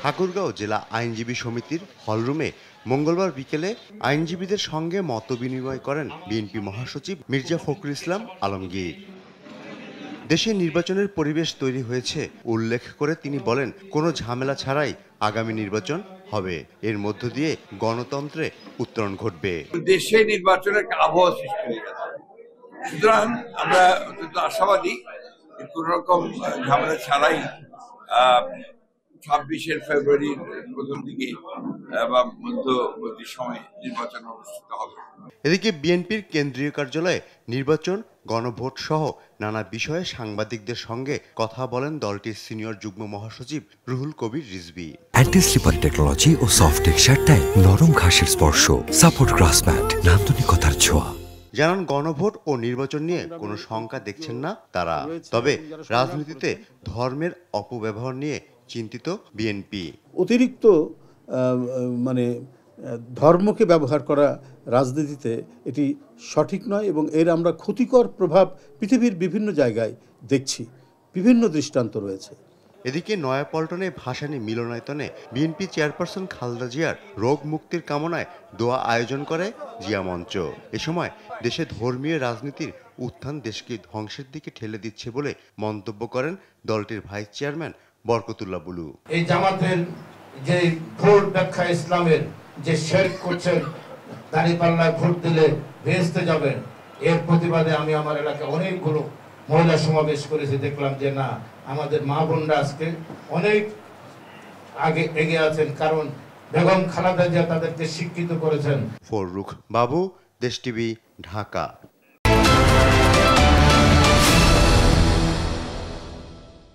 ঠাকুরগাঁও জেলা আইনজীবী সমিতির হলরুমে মঙ্গলবার বিকেলে আইনজীবীদের সঙ্গে মতবিনিময় করেন বিএনপি মহাসচিব মির্জা ফখরুল ইসলাম আলমগীর। দেশে নির্বাচনের পরিবেশ তৈরি হয়েছে উল্লেখ করে তিনি বলেন, কোনো ঝামেলা ছাড়াই আগামী নির্বাচন হবে, এর মধ্য দিয়ে গণতন্ত্রে উত্তরণ ঘটবে। দেশে নির্বাচনের আবহাওয়া সৃষ্টি হয়ে গেছে, সুতরাং আমরা অত্যন্ত আশাবাদী কোন রকম ঝামেলা ছাড়াই 26 ফেব্রুয়ারির প্রথম দিকে বা মধ্যবর্তী সময়ে নির্বাচন অনুষ্ঠিত হবে। এদিকে বিএনপির কেন্দ্রীয় কার্যালয়ে নির্বাচন, গণভোট সহ নানা বিষয়ে সাংবাদিকদের সঙ্গে কথা বলেন দলটির সিনিয়র যুগ্ম মহাসচিব Ruhul Kabir Rizvi. Anti sleeper technology ও সফট টেক্সচারটাই নরম ঘাসের স্পর্শ, সাপোর্ট গ্রাস ম্যাট, নান্দনিকতার ছোঁয়া। জানান, গণভোট ও নির্বাচন নিয়ে কোনো শঙ্কা দেখছেন না তারা, তবে রাজনীতিতে ধর্মের অপব্যবহার নিয়ে চিন্তিত বিএনপি। অতিরিক্ত ধর্মকে ব্যবহার করা রাজনীতিতে এটি সঠিক নয় এবং এর আমরা ক্ষতিকর প্রভাব পৃথিবীর বিভিন্ন জায়গায় দেখছি, বিভিন্ন দৃষ্টান্ত রয়েছে। এদিকে নয়াপল্টনে ভাসানী মিলনায়তনে বিএনপি চেয়ারপারসন খালেদা জিয়ার রোগ মুক্তির কামনায় দোয়া আয়োজন করে জিয়া মঞ্চ। এ সময় দেশে ধর্মীয় রাজনীতির উত্থান দেশকে ধ্বংসের দিকে ঠেলে দিচ্ছে বলে মন্তব্য করেন দলটির ভাইস চেয়ারম্যান বরকতুল্লাহ বুলু। এই জামাতের যে ভোট ব্যাখ্যা ইসলামের যে শেরক করছেন, দাঁড়িপাল্লায় ভোট দিলে ভেস্তে যাবেন, এর প্রতিবাদে আমি আমার এলাকায় অনেকগুলো মহিলা সমাবেশ করেছি। দেখলাম যে না, আমাদের মা বোনরা আজকে অনেক আগে এগিয়ে আছেন, কারণ বেগম খালেদা জিয়া তাদেরকে শিক্ষিত করেছেন। ফররুখ বাবু, দেশ টিভি, ঢাকা।